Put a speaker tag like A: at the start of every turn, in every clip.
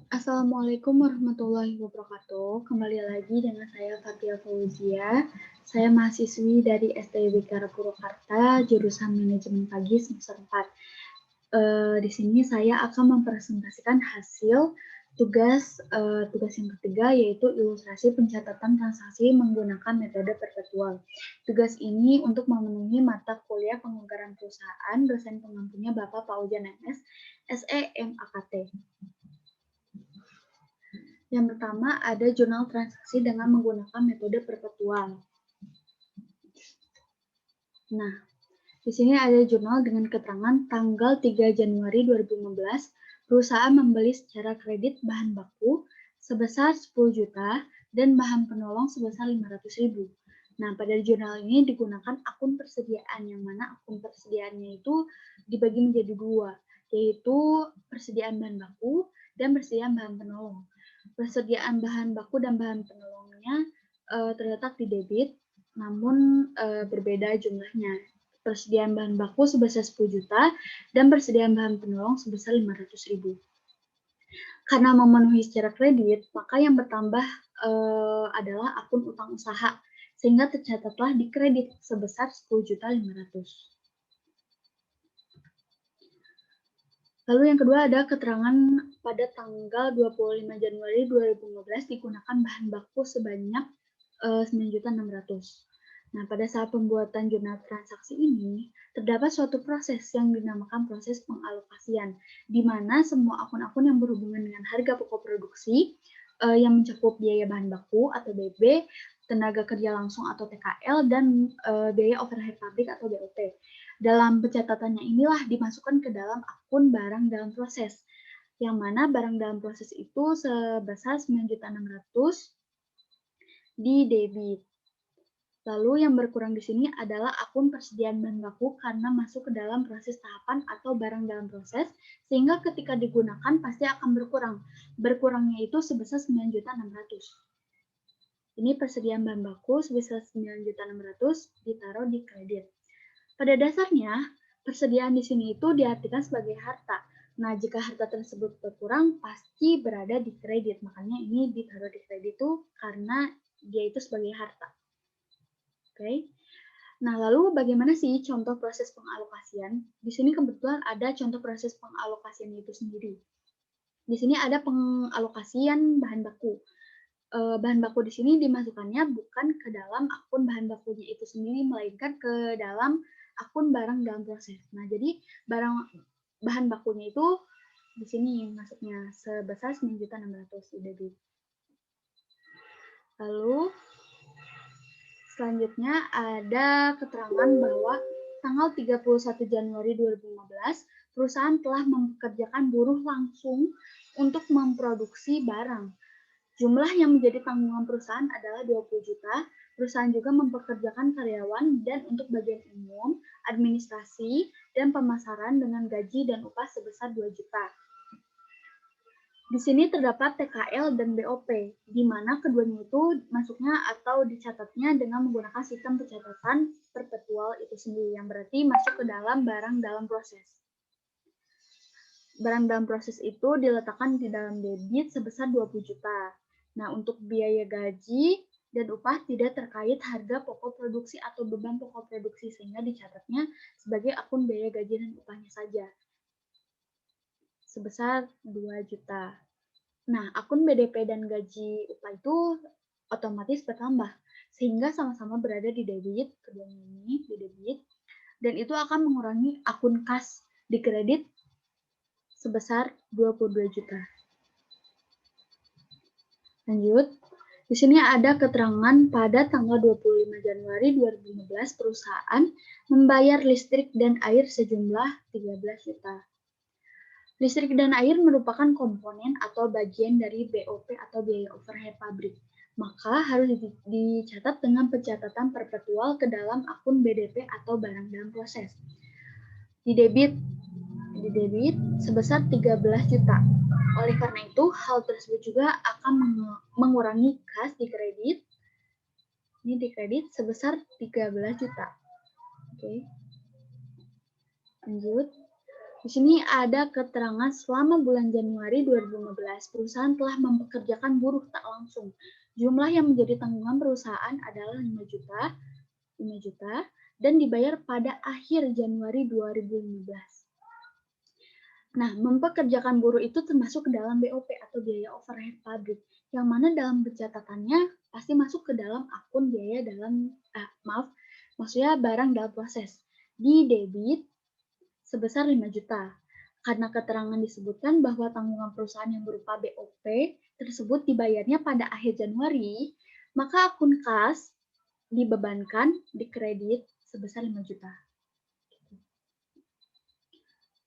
A: Assalamualaikum warahmatullahi wabarakatuh. Kembali lagi dengan saya Fatia Fauzia. Saya mahasiswi dari STIB Purwakarta, jurusan Manajemen Pagi semester 4. Di sini saya akan mempresentasikan hasil tugas yang ketiga, yaitu ilustrasi pencatatan transaksi menggunakan metode perpetual. Tugas ini untuk memenuhi mata kuliah penganggaran perusahaan, dosen pengampunya Bapak Paujan MS, SEMAKT. Yang pertama ada jurnal transaksi dengan menggunakan metode perpetual. Nah, di sini ada jurnal dengan keterangan tanggal 3 Januari 2015, perusahaan membeli secara kredit bahan baku sebesar 10 juta dan bahan penolong sebesar 500.000. Nah, pada jurnal ini digunakan akun persediaan, yang mana akun persediaannya itu dibagi menjadi dua, yaitu persediaan bahan baku dan persediaan bahan penolong. Persediaan bahan baku dan bahan penolongnya terletak di debit, namun berbeda jumlahnya. Persediaan bahan baku sebesar 10 juta dan persediaan bahan penolong sebesar 500.000. Karena memenuhi secara kredit, maka yang bertambah adalah akun utang usaha, sehingga tercatatlah di kredit sebesar 10.500.000. Lalu yang kedua ada keterangan pada tanggal 25 Januari 2015 digunakan bahan baku sebanyak 9.600.000. Nah, pada saat pembuatan jurnal transaksi ini, terdapat suatu proses yang dinamakan proses pengalokasian, di mana semua akun-akun yang berhubungan dengan harga pokok produksi yang mencakup biaya bahan baku atau BB, tenaga kerja langsung atau TKL, dan biaya overhead pabrik atau BOP. Dalam pencatatannya inilah dimasukkan ke dalam akun barang dalam proses, yang mana barang dalam proses itu sebesar 9.600.000 di debit. Lalu yang berkurang di sini adalah akun persediaan bahan baku karena masuk ke dalam proses tahapan atau barang dalam proses, sehingga ketika digunakan pasti akan berkurang. Berkurangnya itu sebesar 9.600.000. Ini persediaan bahan baku sebesar 9.600.000 ditaruh di kredit. Pada dasarnya, persediaan di sini itu diartikan sebagai harta. Nah, jika harta tersebut berkurang, pasti berada di kredit. Makanya ini ditaruh di kredit itu karena dia itu sebagai harta. Oke. Nah, lalu bagaimana sih contoh proses pengalokasian? Di sini kebetulan ada contoh proses pengalokasian itu sendiri. Di sini ada pengalokasian bahan baku. Bahan baku di sini dimasukkannya bukan ke dalam akun bahan bakunya itu sendiri, melainkan ke dalam akun barang dalam proses. Nah, jadi bahan bakunya itu di sini masuknya sebesar 9.600.000 di debit. Lalu selanjutnya ada keterangan bahwa tanggal 31 Januari 2015, perusahaan telah mempekerjakan buruh langsung untuk memproduksi barang. Jumlah yang menjadi tanggungan perusahaan adalah 20 juta. Perusahaan juga mempekerjakan karyawan dan untuk bagian umum, administrasi, dan pemasaran dengan gaji dan upah sebesar 2 juta. Di sini terdapat TKL dan BOP, di mana keduanya itu masuknya atau dicatatnya dengan menggunakan sistem pencatatan perpetual itu sendiri, yang berarti masuk ke dalam barang dalam proses. Barang dalam proses itu diletakkan di dalam debit sebesar 20 juta. Nah, untuk biaya gaji dan upah tidak terkait harga pokok produksi atau beban pokok produksi, sehingga dicatatnya sebagai akun biaya gaji dan upahnya saja, sebesar 2 juta. Nah, akun BDP dan gaji upah itu otomatis bertambah, sehingga sama-sama berada di debit, keduanya ini di debit, dan itu akan mengurangi akun kas di kredit sebesar 22 juta. Lanjut, di sini ada keterangan pada tanggal 25 Januari 2015 perusahaan membayar listrik dan air sejumlah 13 juta. Listrik dan air merupakan komponen atau bagian dari BOP atau biaya overhead pabrik. Maka harus dicatat dengan pencatatan perpetual ke dalam akun BDP atau barang dalam proses. Di debit sebesar 13 juta. Oleh karena itu, hal tersebut juga akan mengurangi kas di kredit. Ini di kredit sebesar 13 juta. Oke. Lanjut. Di Di sini ada keterangan selama bulan Januari 2015, perusahaan telah mempekerjakan buruh tak langsung. Jumlah yang menjadi tanggungan perusahaan adalah 5 juta dan dibayar pada akhir Januari 2015. Nah, mempekerjakan buruh itu termasuk ke dalam BOP atau biaya overhead pabrik, yang mana dalam pencatatannya pasti masuk ke dalam akun biaya dalam, maksudnya barang dalam proses, di debit sebesar 5 juta. Karena keterangan disebutkan bahwa tanggungan perusahaan yang berupa BOP tersebut dibayarnya pada akhir Januari, maka akun kas dibebankan di kredit sebesar 5 juta.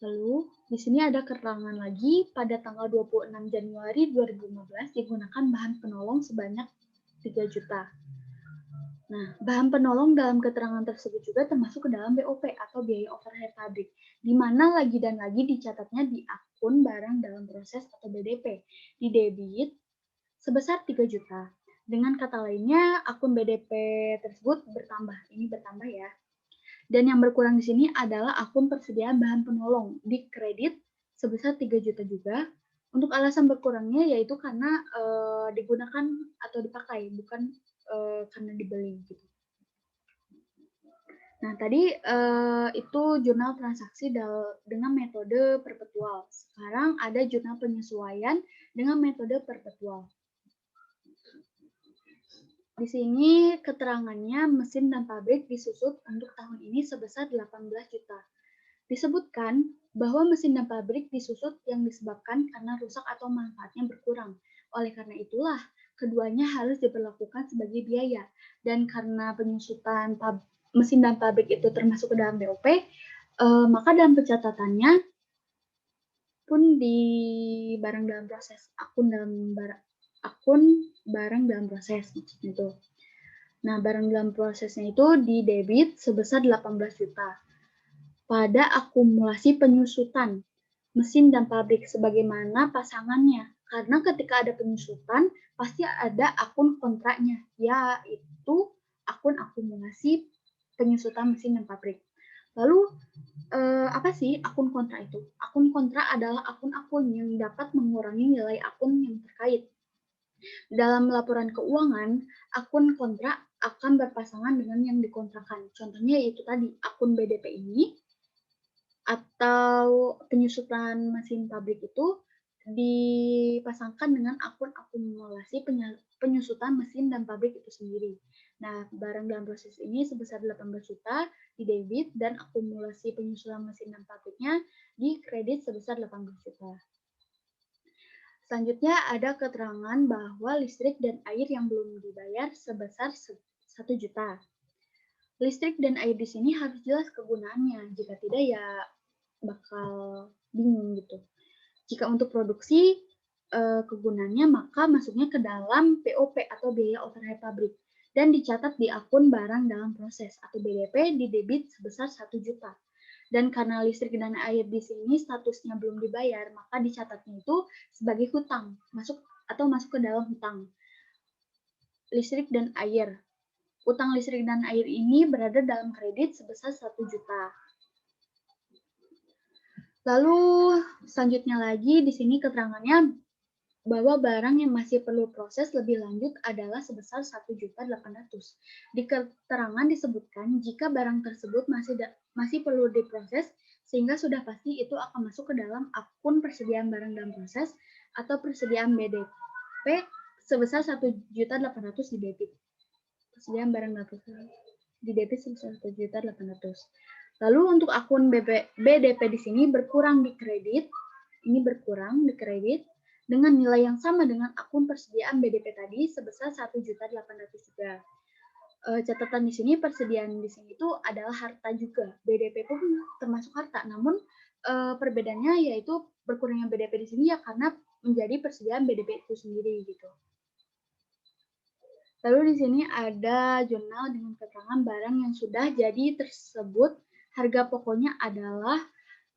A: Lalu, di sini ada keterangan lagi pada tanggal 26 Januari 2015 digunakan bahan penolong sebanyak 3 juta. Nah, bahan penolong dalam keterangan tersebut juga termasuk ke dalam BOP atau biaya overhead pabrik, di mana lagi dan lagi dicatatnya di akun barang dalam proses atau BDP, di debit sebesar 3 juta. Dengan kata lainnya, akun BDP tersebut bertambah. Ini bertambah ya. Dan yang berkurang di sini adalah akun persediaan bahan penolong di kredit sebesar 3 juta juga. Untuk alasan berkurangnya yaitu karena digunakan atau dipakai, bukan karena dibeli gitu. Nah, tadi itu jurnal transaksi dengan metode perpetual. Sekarang ada jurnal penyesuaian dengan metode perpetual. Di sini keterangannya mesin dan pabrik disusut untuk tahun ini sebesar 18 juta. Disebutkan bahwa mesin dan pabrik disusut yang disebabkan karena rusak atau manfaatnya berkurang. Oleh karena itulah, keduanya harus diperlakukan sebagai biaya. Dan karena penyusutan mesin dan pabrik itu termasuk ke dalam BOP, maka dalam pencatatannya pun di barang dalam proses, akun barang dalam proses gitu. Nah, barang dalam prosesnya itu di debit sebesar 18 juta. Pada akumulasi penyusutan mesin dan pabrik sebagaimana pasangannya. Karena ketika ada penyusutan, pasti ada akun kontraknya, yaitu akun akumulasi penyusutan mesin dan pabrik. Lalu, apa sih akun kontrak itu? Akun kontrak adalah akun-akun yang dapat mengurangi nilai akun yang terkait. Dalam laporan keuangan, akun kontrak akan berpasangan dengan yang dikontrakkan. Contohnya yaitu tadi, akun BDP ini atau penyusutan mesin pabrik itu dipasangkan dengan akun akumulasi penyusutan mesin dan pabrik itu sendiri. Nah, barang dalam proses ini sebesar 18 juta di debit dan akumulasi penyusutan mesin dan pabriknya di kredit sebesar 18 juta. Selanjutnya ada keterangan bahwa listrik dan air yang belum dibayar sebesar 1 juta. Listrik dan air di sini harus jelas kegunaannya, jika tidak ya bakal bingung gitu. Jika untuk produksi kegunaannya maka masuknya ke dalam POP atau biaya overhead pabrik dan dicatat di akun barang dalam proses atau BDP di debit sebesar 1 juta. Dan karena listrik dan air di sini statusnya belum dibayar, maka dicatatnya itu sebagai hutang, masuk ke dalam hutang. Listrik dan air. Utang listrik dan air ini berada dalam kredit sebesar 1 juta. Lalu selanjutnya lagi di sini keterangannya bahwa barang yang masih perlu proses lebih lanjut adalah sebesar 1.800.000. Di keterangan disebutkan jika barang tersebut masih perlu diproses sehingga sudah pasti itu akan masuk ke dalam akun persediaan barang dalam proses atau persediaan BDP sebesar 1.800.000 di debit. Persediaan barang dalam proses di debit sebesar 1.800.000. Lalu untuk akun BDP di sini berkurang di kredit. Ini berkurang di kredit dengan nilai yang sama dengan akun persediaan BDP tadi sebesar 1.800.000 juga. Catatan di sini persediaan di sini itu adalah harta juga. BDP pun termasuk harta, namun perbedaannya yaitu berkurangnya BDP di sini ya karena menjadi persediaan BDP itu sendiri gitu. Lalu di sini ada jurnal dengan keterangan barang yang sudah jadi tersebut harga pokoknya adalah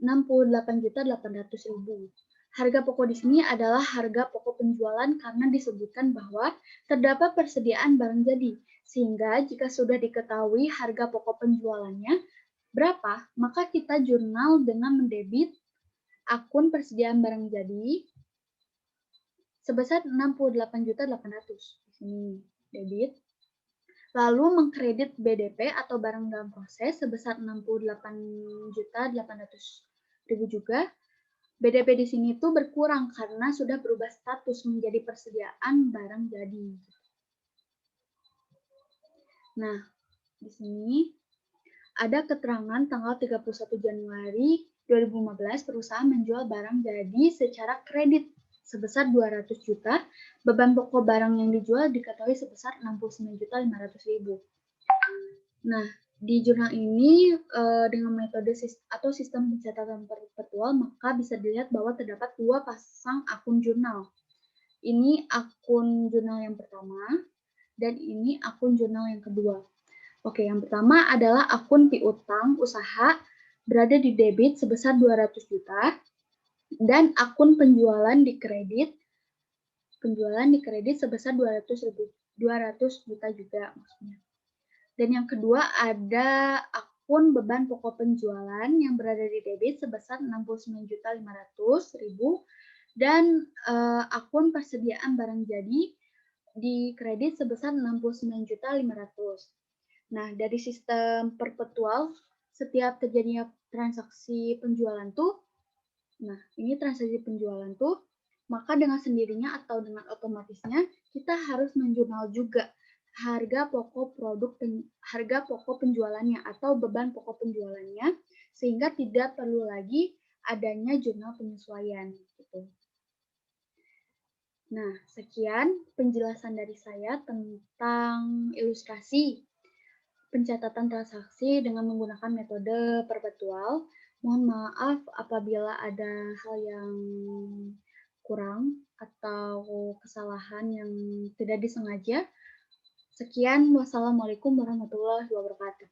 A: 68.800.000. Harga pokok di sini adalah harga pokok penjualan karena disebutkan bahwa terdapat persediaan barang jadi. Sehingga jika sudah diketahui harga pokok penjualannya berapa, maka kita jurnal dengan mendebit akun persediaan barang jadi sebesar 68.800.000. Di sini debit. Lalu mengkredit BDP atau barang dalam proses sebesar 68.800.000 juga. BDP di sini tuh berkurang karena sudah berubah status menjadi persediaan barang jadi. Nah, di sini ada keterangan tanggal 31 Januari 2015 perusahaan menjual barang jadi secara kredit sebesar 200 juta, beban pokok barang yang dijual diketahui sebesar 69.500.000. Nah, di jurnal ini dengan metode atau sistem pencatatan perpetual maka bisa dilihat bahwa terdapat dua pasang akun jurnal. Ini akun jurnal yang pertama dan ini akun jurnal yang kedua. Oke, yang pertama adalah akun piutang usaha berada di debit sebesar 200 juta dan akun penjualan di kredit sebesar 200 juta juga maksudnya. Dan yang kedua ada akun beban pokok penjualan yang berada di debit sebesar 69.500.000 dan akun persediaan barang jadi di kredit sebesar 69.500.000. Nah, dari sistem perpetual setiap terjadinya transaksi penjualan tuh, nah ini transaksi penjualan tuh, maka dengan sendirinya atau dengan otomatisnya kita harus menjurnal juga harga pokok penjualannya atau beban pokok penjualannya sehingga tidak perlu lagi adanya jurnal penyesuaian gitu. Nah, sekian penjelasan dari saya tentang ilustrasi pencatatan transaksi dengan menggunakan metode perpetual. Mohon maaf apabila ada hal yang kurang atau kesalahan yang tidak disengaja. Sekian, wassalamualaikum warahmatullahi wabarakatuh.